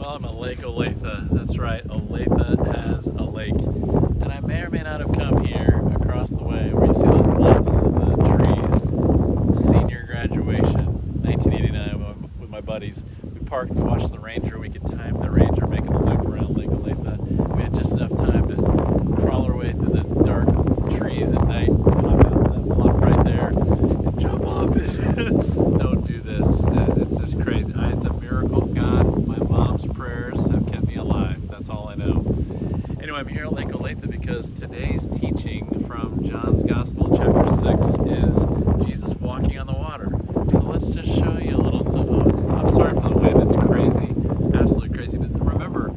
Well, I'm at Lake Olathe. That's right, Olathe has a lake. And I may or may not have come here across the way where you see those bluffs and the trees. Senior graduation, 1989 with my buddies. We parked and watched the Ranger. We could time the Ranger making a loop around Lake Olathe. We had just enough time to crawl our way through the dark trees at night, hop out of that bluff right there, and jump off it. Don't do this. It's just crazy. It's a miracle of God. My mom's prayers have kept me alive. That's all I know. Anyway, I'm here at Lake Olathe because today's teaching from John's Gospel, chapter 6, is Jesus walking on the water. So let's just show you a little. I'm sorry for the wind. It's crazy, absolutely crazy. But remember,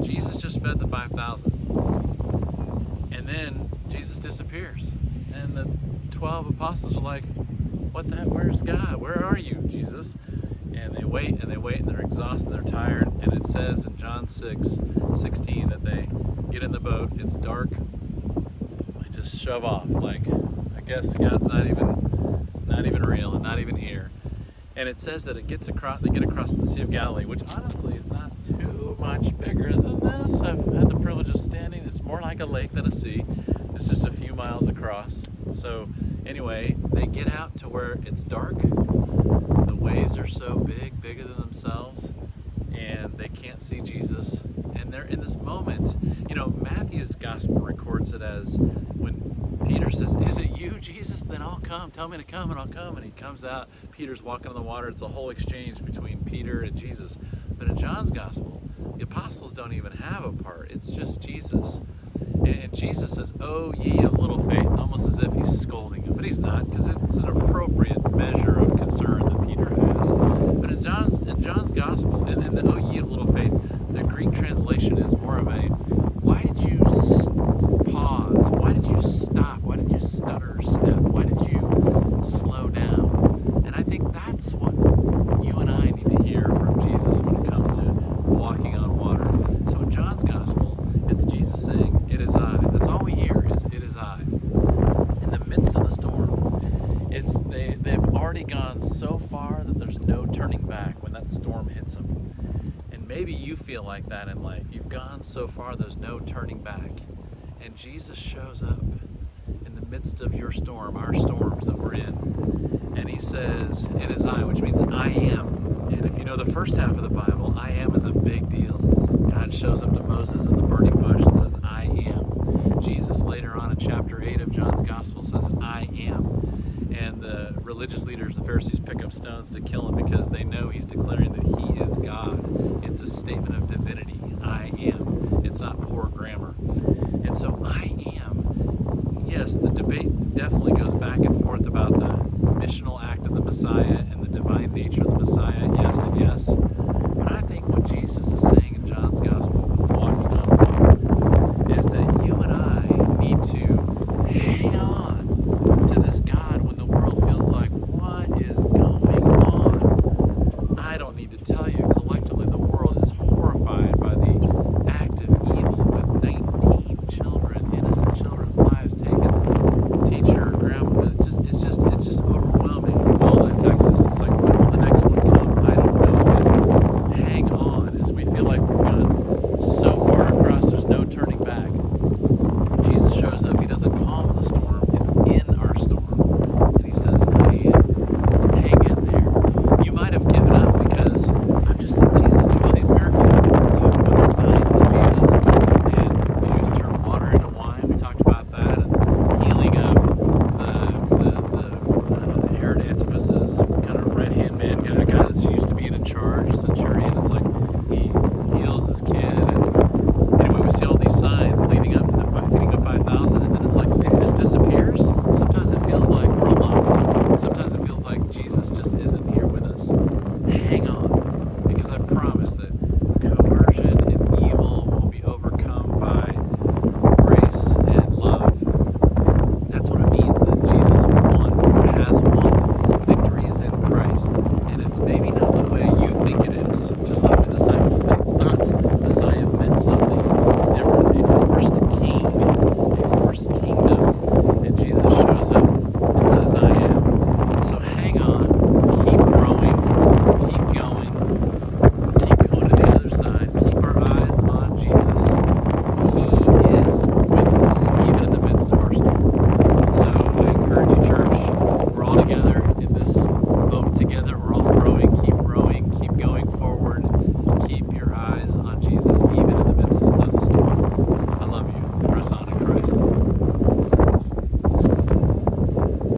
Jesus just fed the 5,000, and then Jesus disappears, and the 12 apostles are like, "What the heck? Where's God? Where are you, Jesus?" And they wait and they wait, and they're exhausted, they're tired, and it says in John 6:16 that they get in the boat. It's dark. They just shove off. Like, I guess God's not even real and not even here. And it says that they get across the Sea of Galilee, which honestly is not too much bigger than this. I've had the privilege of standing. It's more like a lake than a sea. It's just a few miles across. So anyway, they get out to where it's dark. The waves are so big, bigger than themselves, and they can't see Jesus. And they're in this moment. You know, Matthew's gospel records it as when Peter says, "Is it you, Jesus? Then I'll come. Tell me to come and I'll come." And he comes out. Peter's walking on the water. It's a whole exchange between Peter and Jesus. But in John's gospel, the apostles don't even have a part. It's just Jesus. And Jesus says, "Oh, ye of little faith," almost as if he's scolding him. But he's not, because it's an appropriate measure of concern that Peter has. But in John's gospel, in the "Oh, ye of little faith," the Greek translation is more of a, why did you pause? Why did you stop? Why did you stutter or step? Why did you slow down? And I think that's what you and I need to hear from Jesus when it comes to walking on water. So in John's gospel, it's Jesus saying, "It is I." That's all we hear is, "It is I." In the midst of the storm, they've already gone so far that there's no turning back when that storm hits them. And maybe you feel like that in life. You've gone so far, there's no turning back. And Jesus shows up in the midst of your storm, our storms that we're in. And he says, "It is I," which means I am. And if you know the first half of the Bible, I am is a big deal. God shows up to Moses in the burning bush and says, "I am." Jesus later on in chapter 8 of John's Gospel says, "I am." And the religious leaders, the Pharisees, pick up stones to kill him because they know he's declaring that he is God. It's a statement of divinity. I am. It's not poor grammar. And so I am. Yes, the debate definitely goes back and forth about the missional act of the Messiah and the divine nature of the Messiah. Yes and yes. But I think what Jesus is saying in John's Gospel, walking on water, is that you and I need to hang on to this God when the world feels like, what is going on? I don't need to tell you, collectively the world is horrified by the act of evil with 19 children, innocent children's lives taken. Teacher, grandma, it's just overwhelming. All in Texas, it's like, when will the next one come? I don't know. But hang on as we feel like we've gone so far across, there's no turning back. Jesus shows up. He doesn't calm the storm. It's in our storm. And he says, "I am." Hang in there. You might have given up because I've just seen Jesus do all these miracles. We're talking about the signs of Jesus. And he was turned water into wine. We talked about that. And healing of the Herod Antipas's kind of right-hand man, a guy that's used to being in charge, a centurion. It's like he heals his kid. And anyway, we see all these signs leading up to the feeding of 5,000, and then it's like it just disappears. Sometimes it feels like we're alone. Sometimes it feels like Jesus just isn't here with us. Hang on, because I promise that coercion and evil will be overcome by grace and love. That's what it means that Jesus has won. Victory is in Christ, and it's maybe not the way you think it is.